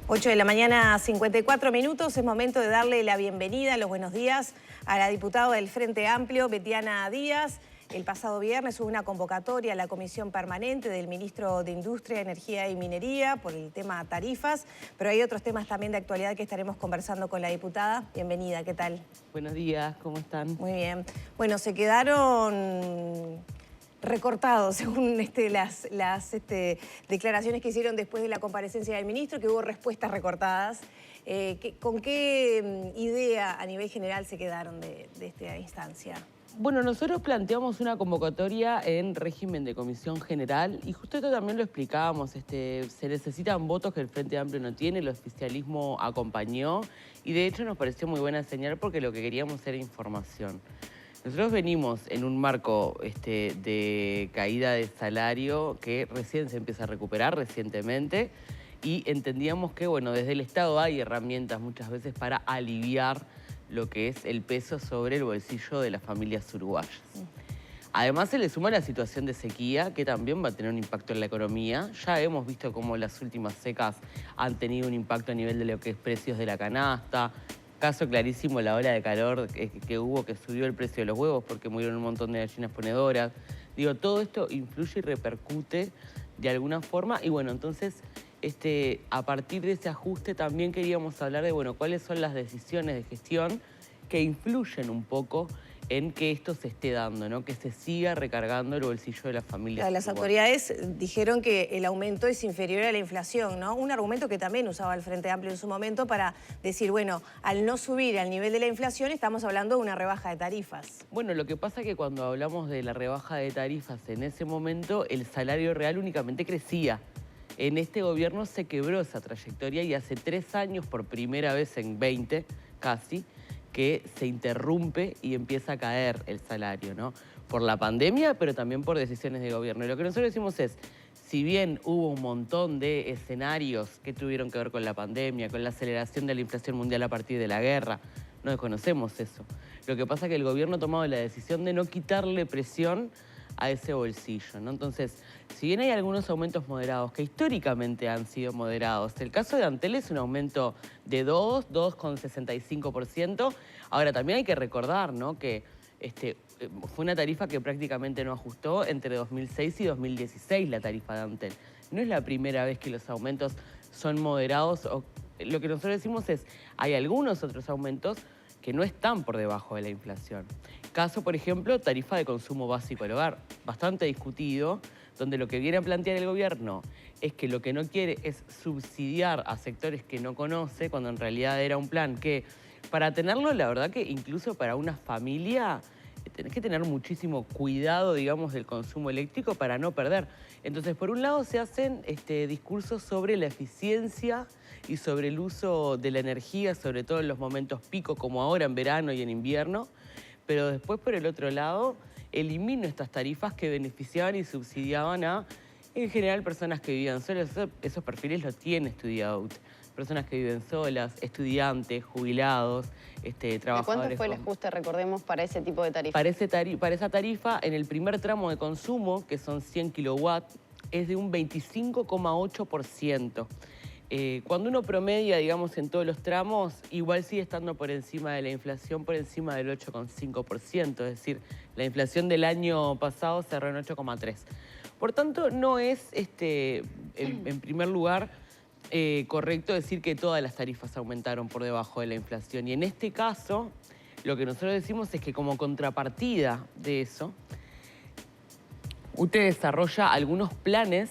8 de la mañana, 54 minutos. Es momento de darle la bienvenida, los buenos días, a la diputada del Frente Amplio, Betiana Díaz. El pasado viernes hubo una convocatoria a la Comisión Permanente del Ministro de Industria, Energía y Minería por el tema tarifas, pero hay otros temas también de actualidad que estaremos conversando con la diputada. Bienvenida, ¿qué tal? Buenos días, ¿cómo están? Muy bien. Bueno, se quedaron recortados según las declaraciones que hicieron después de la comparecencia del ministro, que hubo respuestas recortadas. ¿Con qué idea a nivel general se quedaron de esta instancia? Bueno, nosotros planteamos una convocatoria en régimen de comisión general y justo esto también lo explicábamos. Se necesitan votos que el Frente Amplio no tiene, el oficialismo acompañó y de hecho nos pareció muy buena señal porque lo que queríamos era información. Nosotros venimos en un marco de caída de salario que recién se empieza a recuperar recientemente y entendíamos que, bueno, desde el Estado hay herramientas muchas veces para aliviar lo que es el peso sobre el bolsillo de las familias uruguayas. Además se le suma la situación de sequía, que también va a tener un impacto en la economía. Ya hemos visto cómo las últimas secas han tenido un impacto a nivel de lo que es precios de la canasta. Caso clarísimo, la ola de calor que hubo, que subió el precio de los huevos porque murieron un montón de gallinas ponedoras. Digo, todo esto influye y repercute de alguna forma. Y bueno, entonces, a partir de ese ajuste también queríamos hablar de, bueno, cuáles son las decisiones de gestión que influyen un poco en que esto se esté dando, ¿no? Que se siga recargando el bolsillo de las familias. Las autoridades dijeron que el aumento es inferior a la inflación, ¿no? Un argumento que también usaba el Frente Amplio en su momento para decir, bueno, al no subir al nivel de la inflación estamos hablando de una rebaja de tarifas. Bueno, lo que pasa es que cuando hablamos de la rebaja de tarifas en ese momento, el salario real únicamente crecía. En este gobierno se quebró esa trayectoria y hace 3 años, por primera vez en 20 casi, que se interrumpe y empieza a caer el salario, ¿no? Por la pandemia, pero también por decisiones de gobierno. Y lo que nosotros decimos es, si bien hubo un montón de escenarios que tuvieron que ver con la pandemia, con la aceleración de la inflación mundial a partir de la guerra, no desconocemos eso. Lo que pasa es que el gobierno ha tomado la decisión de no quitarle presión a ese bolsillo, ¿no? Entonces, si bien hay algunos aumentos moderados, que históricamente han sido moderados, el caso de Antel es un aumento de 2,65%. Ahora, también hay que recordar, ¿no?, que fue una tarifa que prácticamente no ajustó entre 2006 y 2016, la tarifa de Antel. No es la primera vez que los aumentos son moderados. Lo que nosotros decimos es, hay algunos otros aumentos que no están por debajo de la inflación. Caso, por ejemplo, tarifa de consumo básico del hogar, bastante discutido, donde lo que viene a plantear el gobierno es que lo que no quiere es subsidiar a sectores que no conoce, cuando en realidad era un plan que, para tenerlo, la verdad que incluso para una familia, tenés que tener muchísimo cuidado, digamos, del consumo eléctrico para no perder. Entonces, por un lado se hacen discursos sobre la eficiencia y sobre el uso de la energía, sobre todo en los momentos pico, como ahora en verano y en invierno, pero después, por el otro lado, elimino estas tarifas que beneficiaban y subsidiaban a, en general, personas que vivían solas. Esos perfiles los tiene estudiado UTE. Personas que viven solas, estudiantes, jubilados, trabajadores. ¿Cuánto fue el ajuste, recordemos, para ese tipo de tarifa? Para esa tarifa, en el primer tramo de consumo, que son 100 kilowatts, es de un 25,8%. Cuando uno promedia, digamos, en todos los tramos, igual sigue estando por encima de la inflación, por encima del 8,5%. Es decir, la inflación del año pasado cerró en 8,3%. Por tanto, no es, en primer lugar, correcto decir que todas las tarifas aumentaron por debajo de la inflación. Y en este caso, lo que nosotros decimos es que como contrapartida de eso, UTE desarrolla algunos planes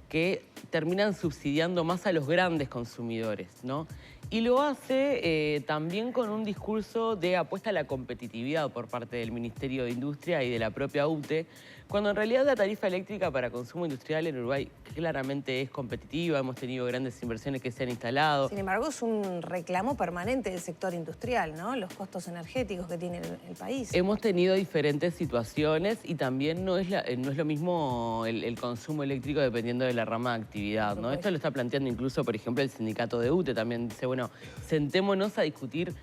que terminan subsidiando más a los grandes consumidores, ¿no? Y lo hace también con un discurso de apuesta a la competitividad por parte del Ministerio de Industria y de la propia UTE, cuando en realidad la tarifa eléctrica para consumo industrial en Uruguay claramente es competitiva, hemos tenido grandes inversiones que se han instalado. Sin embargo, es un reclamo permanente del sector industrial, ¿no? Los costos energéticos que tiene el país. Hemos tenido diferentes situaciones y también no es lo mismo el consumo eléctrico dependiendo de la rama de actividad, ¿no? Esto lo está planteando incluso, por ejemplo, el sindicato de UTE también dice, bueno, sentémonos a discutir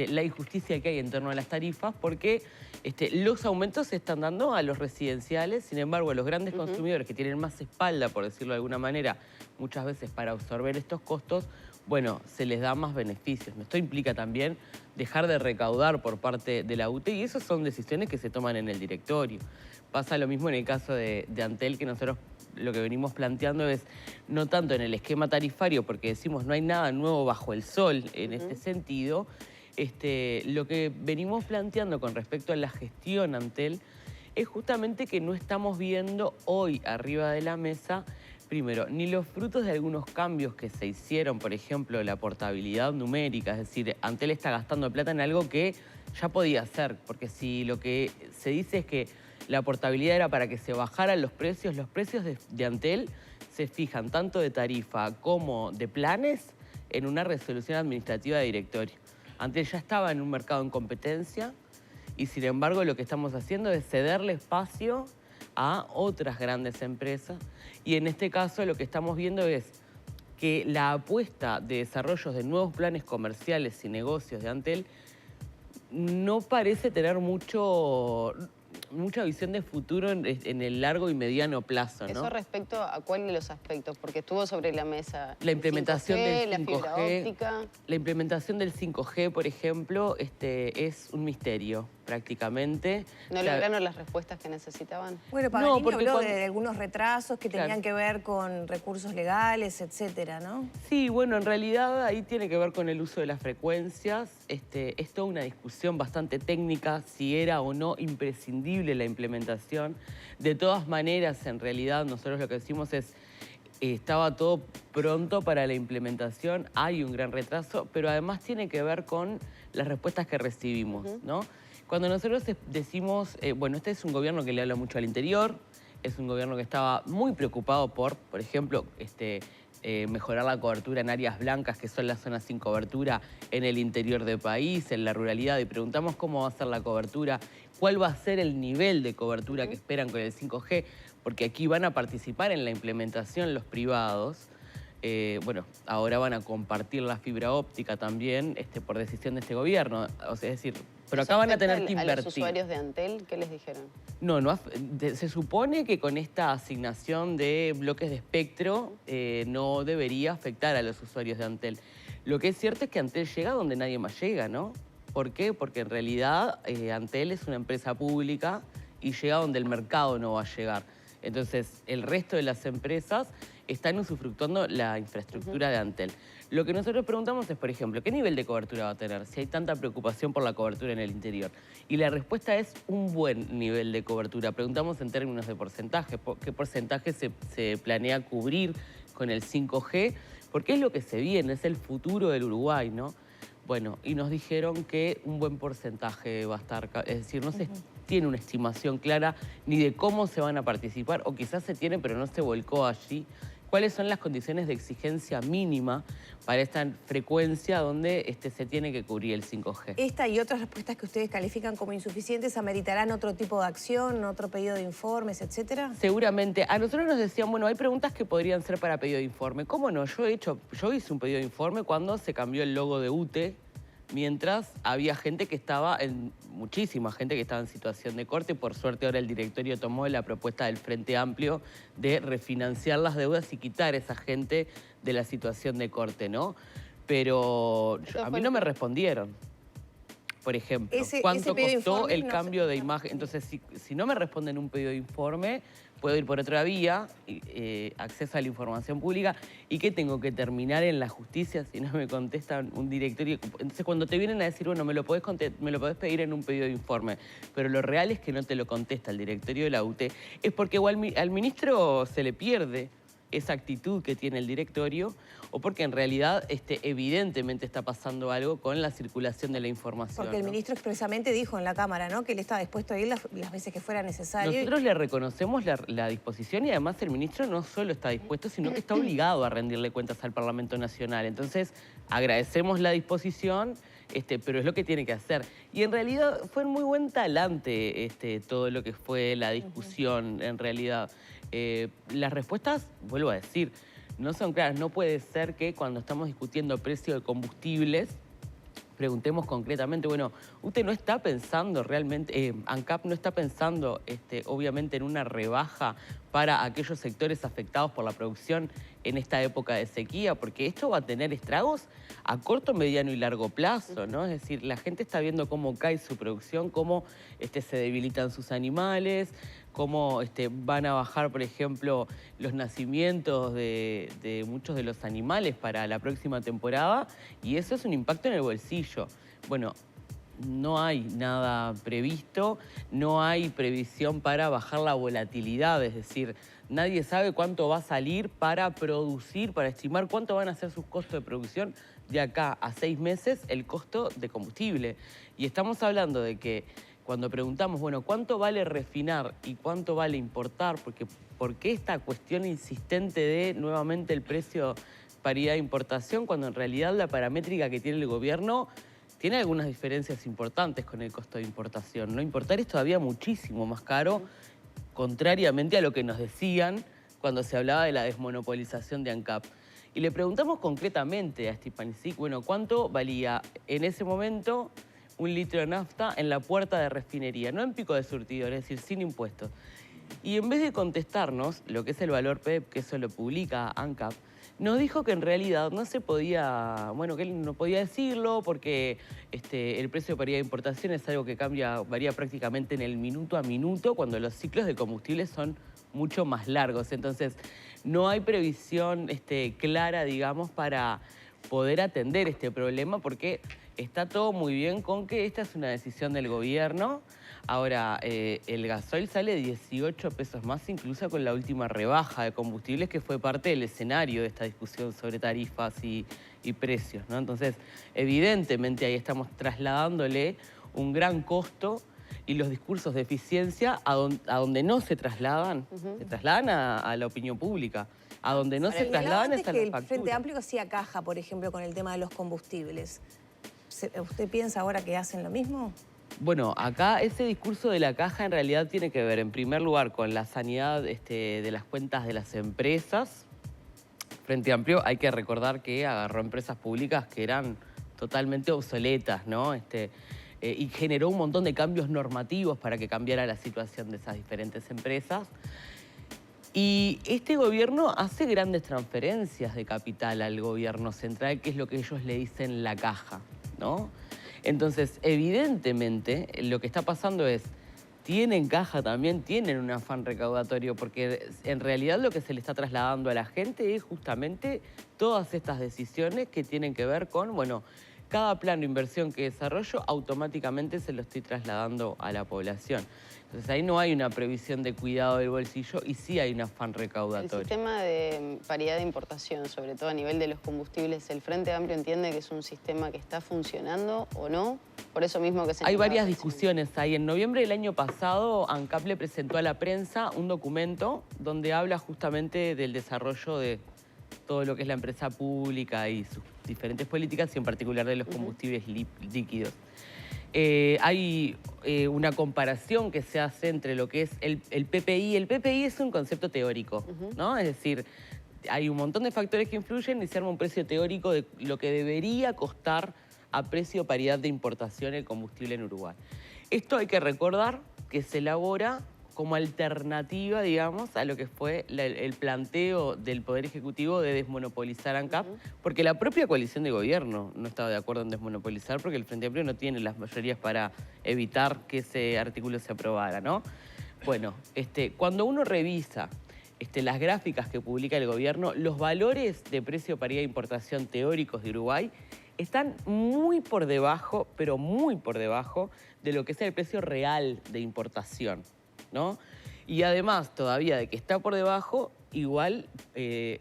la injusticia que hay en torno a las tarifas, porque los aumentos se están dando a los residenciales, sin embargo, a los grandes consumidores que tienen más espalda, por decirlo de alguna manera, muchas veces para absorber estos costos, bueno, se les da más beneficios. Esto implica también dejar de recaudar por parte de la UTE y esas son decisiones que se toman en el directorio. Pasa lo mismo en el caso de Antel, que nosotros lo que venimos planteando es no tanto en el esquema tarifario, porque decimos no hay nada nuevo bajo el sol en este sentido. Lo que venimos planteando con respecto a la gestión Antel es justamente que no estamos viendo hoy arriba de la mesa, primero, ni los frutos de algunos cambios que se hicieron, por ejemplo, la portabilidad numérica, es decir, Antel está gastando plata en algo que ya podía hacer, porque si lo que se dice es que la portabilidad era para que se bajaran los precios de Antel se fijan tanto de tarifa como de planes en una resolución administrativa de directorio. Antel ya estaba en un mercado en competencia y sin embargo lo que estamos haciendo es cederle espacio a otras grandes empresas y en este caso lo que estamos viendo es que la apuesta de desarrollos de nuevos planes comerciales y negocios de Antel no parece tener mucha visión de futuro en el largo y mediano plazo, ¿no? Eso respecto a cuál de los aspectos, porque estuvo sobre la mesa la implementación 5G, del 5G, la fibra óptica. La implementación del 5G, por ejemplo, es un misterio prácticamente. ¿No lograron las respuestas que necesitaban? Bueno, Paganini habló de algunos retrasos que tenían que ver con recursos legales, etcétera, ¿no? Sí, bueno, en realidad ahí tiene que ver con el uso de las frecuencias. Es toda una discusión bastante técnica si era o no imprescindible la implementación. De todas maneras, en realidad, nosotros lo que decimos es estaba todo pronto para la implementación, hay un gran retraso, pero además tiene que ver con las respuestas que recibimos, ¿no? Cuando nosotros decimos, bueno, este es un gobierno que le habla mucho al interior, es un gobierno que estaba muy preocupado por ejemplo, mejorar la cobertura en áreas blancas, que son las zonas sin cobertura en el interior del país, en la ruralidad, y preguntamos cómo va a ser la cobertura, cuál va a ser el nivel de cobertura que esperan con el 5G, porque aquí van a participar en la implementación los privados. Bueno, ahora van a compartir la fibra óptica también por decisión de este gobierno. O sea, es decir, pero acá van a tener que invertir. ¿A los usuarios de Antel qué les dijeron? No, se supone que con esta asignación de bloques de espectro no debería afectar a los usuarios de Antel. Lo que es cierto es que Antel llega donde nadie más llega, ¿no? ¿Por qué? Porque en realidad Antel es una empresa pública y llega donde el mercado no va a llegar. Entonces, el resto de las empresas están usufructuando la infraestructura de Antel. Lo que nosotros preguntamos es, por ejemplo, ¿qué nivel de cobertura va a tener si hay tanta preocupación por la cobertura en el interior? Y la respuesta es un buen nivel de cobertura. Preguntamos en términos de porcentaje, ¿qué porcentaje se planea cubrir con el 5G? Porque es lo que se viene, es el futuro del Uruguay, ¿no? Bueno, y nos dijeron que un buen porcentaje va a estar, es decir, no se tiene una estimación clara ni de cómo se van a participar, o quizás se tiene pero no se volcó allí. ¿Cuáles son las condiciones de exigencia mínima para esta frecuencia donde se tiene que cubrir el 5G? Esta y otras respuestas que ustedes califican como insuficientes ameritarán otro tipo de acción, otro pedido de informes, etcétera. Seguramente. A nosotros nos decían, bueno, hay preguntas que podrían ser para pedido de informe. ¿Cómo no? Yo hice un pedido de informe cuando se cambió el logo de UTE, mientras había gente que estaba, muchísima gente que estaba en situación de corte. Por suerte ahora el directorio tomó la propuesta del Frente Amplio de refinanciar las deudas y quitar a esa gente de la situación de corte, ¿no? Pero a mí no me respondieron. Por ejemplo, ¿cuánto costó el cambio de imagen? Entonces, si no me responden un pedido de informe, puedo ir por otra vía, acceso a la información pública. ¿Y qué tengo que terminar en la justicia si no me contestan un directorio? Entonces, cuando te vienen a decir, bueno, me lo podés pedir en un pedido de informe, pero lo real es que no te lo contesta el directorio de la UTE, es porque al ministro se le pierde esa actitud que tiene el directorio, o porque en realidad evidentemente está pasando algo con la circulación de la información. Porque el ministro expresamente dijo en la Cámara, ¿no?, que él estaba dispuesto a ir las veces que fuera necesario. Nosotros le reconocemos la disposición y además el ministro no solo está dispuesto, sino que está obligado a rendirle cuentas al Parlamento Nacional. Entonces, agradecemos la disposición, pero es lo que tiene que hacer. Y en realidad fue en muy buen talante todo lo que fue la discusión, en realidad. Las respuestas, vuelvo a decir, no son claras. No puede ser que cuando estamos discutiendo precio de combustibles, preguntemos concretamente, bueno, usted no está pensando realmente, ANCAP no está pensando obviamente en una rebaja para aquellos sectores afectados por la producción en esta época de sequía, porque esto va a tener estragos a corto, mediano y largo plazo, ¿no? Es decir, la gente está viendo cómo cae su producción, cómo se debilitan sus animales, cómo van a bajar, por ejemplo, los nacimientos de muchos de los animales para la próxima temporada, y eso es un impacto en el bolsillo. Bueno, no hay nada previsto, no hay previsión para bajar la volatilidad, es decir, nadie sabe cuánto va a salir para producir, para estimar cuánto van a ser sus costos de producción de acá a 6 meses el costo de combustible. Y estamos hablando de que cuando preguntamos, bueno, ¿cuánto vale refinar y cuánto vale importar? ¿Por qué esta cuestión insistente de nuevamente el precio paridad de importación, cuando en realidad la paramétrica que tiene el gobierno tiene algunas diferencias importantes con el costo de importación, ¿no? Importar es todavía muchísimo más caro, contrariamente a lo que nos decían cuando se hablaba de la desmonopolización de ANCAP. Y le preguntamos concretamente a Stepanisic, bueno, ¿cuánto valía en ese momento 1 litro de nafta en la puerta de refinería? No en pico de surtidor, es decir, sin impuestos. Y en vez de contestarnos lo que es el valor PEP, que eso lo publica ANCAP, nos dijo que en realidad no se podía, bueno, que él no podía decirlo porque el precio de paridad de importación es algo que varía prácticamente en el minuto a minuto, cuando los ciclos de combustible son mucho más largos. Entonces, no hay previsión clara, digamos, para poder atender este problema, porque está todo muy bien con que esta es una decisión del gobierno. Ahora, el gasoil sale 18 pesos más, incluso con la última rebaja de combustibles, que fue parte del escenario de esta discusión sobre tarifas y precios, ¿no? Entonces, evidentemente ahí estamos trasladándole un gran costo, y los discursos de eficiencia a donde no se trasladan, se trasladan a la opinión pública. A donde no se trasladan es a la factura. El Frente Amplio hacía caja, por ejemplo, con el tema de los combustibles. ¿Usted piensa ahora que hacen lo mismo? Bueno, acá ese discurso de la caja en realidad tiene que ver, en primer lugar, con la sanidad de las cuentas de las empresas. Frente Amplio, hay que recordar que agarró empresas públicas que eran totalmente obsoletas, ¿no? Y generó un montón de cambios normativos para que cambiara la situación de esas diferentes empresas. Y este gobierno hace grandes transferencias de capital al gobierno central, que es lo que ellos le dicen la caja, ¿no? Entonces, evidentemente, lo que está pasando es, tienen caja también, tienen un afán recaudatorio, porque en realidad lo que se le está trasladando a la gente es justamente todas estas decisiones que tienen que ver con, bueno, cada plan de inversión que desarrollo automáticamente se lo estoy trasladando a la población. Entonces ahí no hay una previsión de cuidado del bolsillo y sí hay un afán recaudatorio. El sistema de paridad de importación, sobre todo a nivel de los combustibles, ¿el Frente Amplio entiende que es un sistema que está funcionando o no? Por eso mismo que se... Hay varias discusiones ahí. En noviembre del año pasado, ANCAP le presentó a la prensa un documento donde habla justamente del desarrollo de todo lo que es la empresa pública y sus diferentes políticas, y en particular de los combustibles líquidos. Hay una comparación que se hace entre lo que es el PPI. El PPI es un concepto teórico, ¿no? Es decir, hay un montón de factores que influyen y se arma un precio teórico de lo que debería costar a precio paridad de importación el combustible en Uruguay. Esto hay que recordar que se elabora como alternativa, digamos, a lo que fue el planteo del Poder Ejecutivo de desmonopolizar ANCAP, porque la propia coalición de gobierno no estaba de acuerdo en desmonopolizar, porque el Frente Amplio no tiene las mayorías para evitar que ese artículo se aprobara, ¿no? Bueno, cuando uno revisa las gráficas que publica el gobierno, los valores de precio paridad de importación teóricos de Uruguay están muy por debajo, pero muy por debajo de lo que es el precio real de importación, ¿no? Y además, todavía de que está por debajo, igual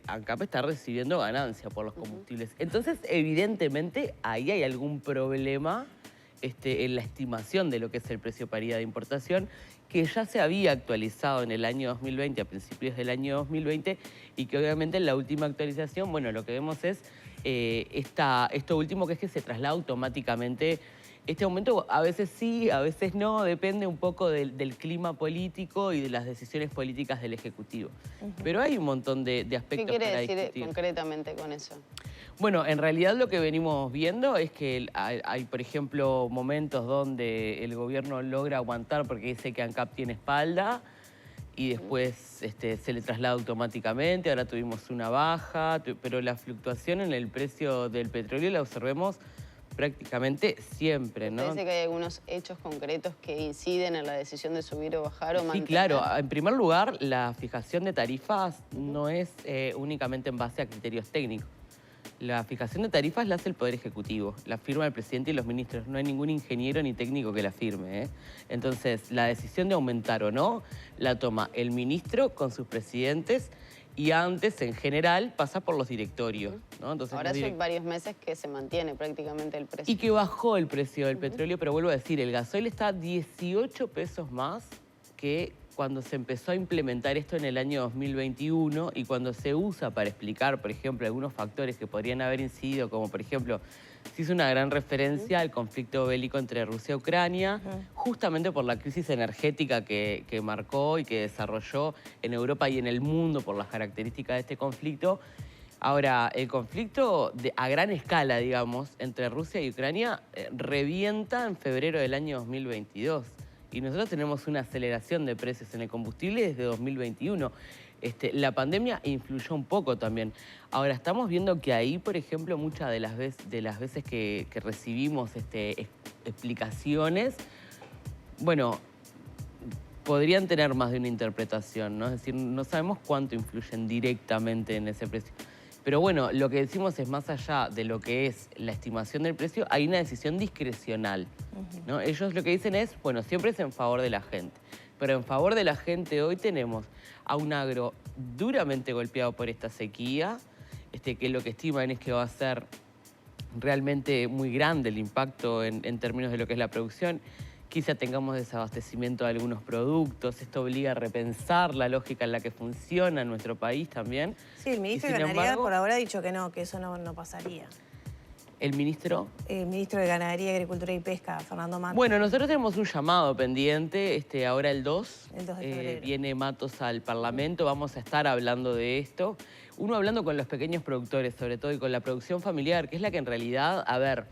ANCAP está recibiendo ganancia por los combustibles. Entonces, evidentemente, ahí hay algún problema en la estimación de lo que es el precio paridad de importación, que ya se había actualizado en el año 2020, a principios del año 2020, y que obviamente en la última actualización, bueno, lo que vemos es esto último, que es que se traslada automáticamente Este aumento a veces sí, a veces no, depende un poco del clima político y de las decisiones políticas del Ejecutivo. Pero hay un montón de aspectos ¿Qué quiere para decir discutir. concretamente con eso? Bueno, en realidad lo que venimos viendo es que hay, por ejemplo, momentos donde el gobierno logra aguantar porque dice que ANCAP tiene espalda y después se le traslada automáticamente. Ahora tuvimos una baja, pero la fluctuación en el precio del petróleo la observemos prácticamente siempre, ¿no? Parece que hay algunos hechos concretos que inciden en la decisión de subir o bajar o Sí, mantener. claro. En primer lugar, la fijación de tarifas no es únicamente en base a criterios técnicos. La fijación de tarifas la hace el Poder Ejecutivo, la firma el presidente y los ministros. No hay ningún ingeniero ni técnico que la firme, ¿eh? Entonces, la decisión de aumentar o no la toma el ministro con sus presidentes y antes, en general, pasa por los directorios, ¿no? Entonces, Ahora hace varios meses que se mantiene prácticamente el precio. y que bajó el precio del petróleo, pero vuelvo a decir, el gasoil está 18 pesos más que cuando se empezó a implementar esto en el año 2021 y cuando se usa para explicar, por ejemplo, algunos factores que podrían haber incidido, como por ejemplo, se hizo una gran referencia al conflicto bélico entre Rusia y Ucrania, justamente por la crisis energética que marcó y que desarrolló en Europa y en el mundo por las características de este conflicto. Ahora, el conflicto a gran escala, digamos, entre Rusia y Ucrania revienta en febrero del año 2022. Y nosotros tenemos una aceleración de precios en el combustible desde 2021. La pandemia influyó un poco también. Ahora, estamos viendo que ahí, por ejemplo, muchas de las veces que recibimos explicaciones, bueno, podrían tener más de una interpretación, ¿no? Es decir, no sabemos cuánto influyen directamente en ese precio. Pero bueno, lo que decimos es más allá de lo que es la estimación del precio, hay una decisión discrecional, ¿no? Ellos lo que dicen es, bueno, siempre es en favor de la gente. Pero en favor de la gente hoy tenemos a un agro duramente golpeado por esta sequía, que lo que estiman es que va a ser realmente muy grande el impacto en términos de lo que es la producción. Quizá tengamos desabastecimiento de algunos productos. Esto obliga a repensar la lógica en la que funciona nuestro país también. Sí, el ministro de Ganadería por ahora ha dicho que no, que eso no pasaría. ¿El ministro? El ministro de Ganadería, Agricultura y Pesca, Fernando Matos. Bueno, nosotros tenemos un llamado pendiente, ahora el 2. El 2 de febrero. Viene Matos al Parlamento, vamos a estar hablando de esto. Uno hablando con los pequeños productores, sobre todo, y con la producción familiar, que es la que en realidad, a ver,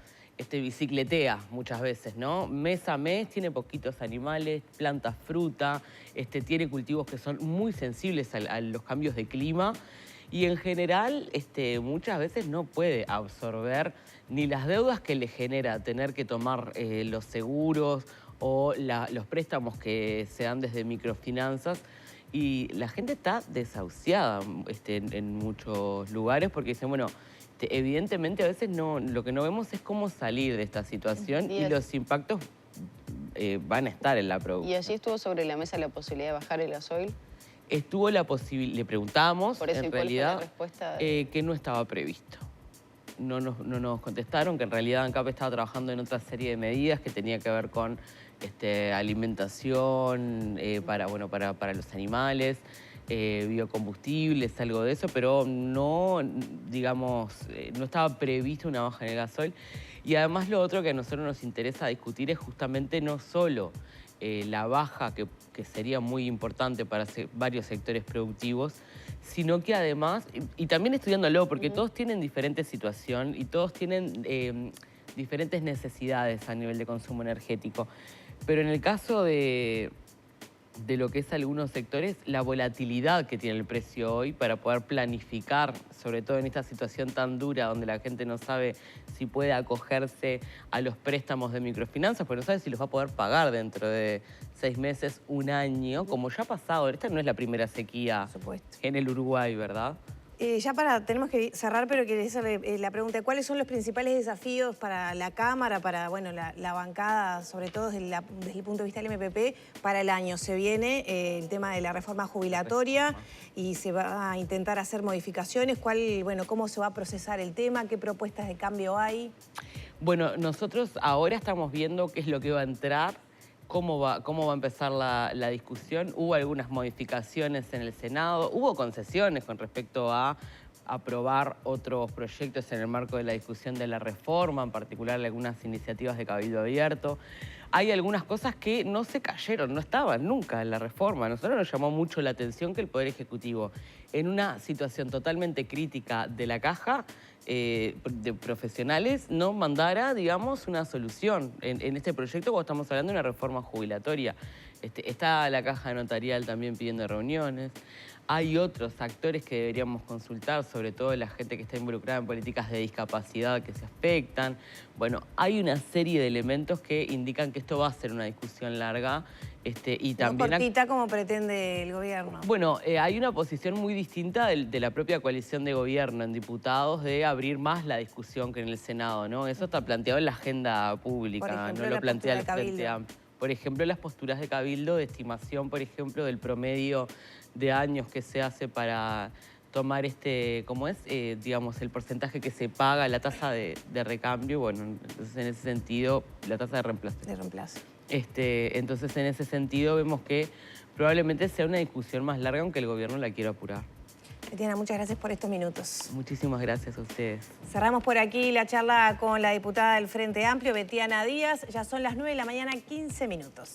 bicicletea muchas veces, ¿no? Mes a mes tiene poquitos animales, plantas fruta, tiene cultivos que son muy sensibles a los cambios de clima y en general muchas veces no puede absorber ni las deudas que le genera tener que tomar los seguros o los préstamos que se dan desde microfinanzas. Y la gente está desahuciada en muchos lugares porque dicen, bueno, evidentemente a veces lo que no vemos es cómo salir de esta situación y los impactos van a estar en la producción. ¿Y allí estuvo sobre la mesa la posibilidad de bajar el gasoil? Estuvo la posibilidad, le preguntamos, Por eso, en realidad, ¿cuál fue la respuesta? Que no estaba previsto. No nos contestaron, que en realidad ANCAP estaba trabajando en otra serie de medidas que tenía que ver con alimentación para los animales, biocombustibles, algo de eso, pero no, digamos, no estaba previsto una baja en el gasoil. Y además lo otro que a nosotros nos interesa discutir es justamente no solo la baja, que sería muy importante para varios sectores productivos, sino que además, y también estudiándolo, porque todos tienen diferente situación y todos tienen diferentes necesidades a nivel de consumo energético. Pero en el caso de lo que es algunos sectores, la volatilidad que tiene el precio hoy para poder planificar, sobre todo en esta situación tan dura donde la gente no sabe si puede acogerse a los préstamos de microfinanzas, porque no sabe si los va a poder pagar dentro de 6 meses, un año, como ya ha pasado. Esta no es la primera sequía en el Uruguay, ¿verdad? Tenemos que cerrar, pero quería hacerle la pregunta, ¿cuáles son los principales desafíos para la Cámara, para la bancada, sobre todo desde el punto de vista del MPP, para el año? Se viene el tema de la reforma jubilatoria y se va a intentar hacer modificaciones. ¿Cómo se va a procesar el tema? ¿Qué propuestas de cambio hay? Bueno, nosotros ahora estamos viendo qué es lo que va a entrar, cómo va a empezar la discusión. Hubo algunas modificaciones en el Senado, hubo concesiones con respecto a aprobar otros proyectos en el marco de la discusión de la reforma, en particular algunas iniciativas de Cabildo Abierto. Hay algunas cosas que no se cayeron, no estaban nunca en la reforma. A nosotros nos llamó mucho la atención que el Poder Ejecutivo, en una situación totalmente crítica de la caja, de profesionales, no mandara, digamos, una solución en este proyecto cuando estamos hablando de una reforma jubilatoria. Está la caja notarial también pidiendo reuniones. Hay otros actores que deberíamos consultar, sobre todo la gente que está involucrada en políticas de discapacidad que se afectan. Bueno, hay una serie de elementos que indican que esto va a ser una discusión larga. Y también no cortita como pretende el gobierno. Bueno, hay una posición muy distinta de la propia coalición de gobierno en diputados de abrir más la discusión que en el Senado, ¿no? Eso está planteado en la agenda pública, Por ejemplo, no lo plantea el Frente Cabildo. Amplio. Por ejemplo, las posturas de Cabildo de estimación, por ejemplo, del promedio de años que se hace para tomar ¿cómo es? Digamos, el porcentaje que se paga, la tasa de recambio. Bueno, entonces en ese sentido, la tasa de reemplazo. De reemplazo. Entonces en ese sentido vemos que probablemente sea una discusión más larga, aunque el gobierno la quiera apurar. Betiana, muchas gracias por estos minutos. Muchísimas gracias a ustedes. Cerramos por aquí la charla con la diputada del Frente Amplio, Betiana Díaz. Ya son las 9 de la mañana, 15 minutos.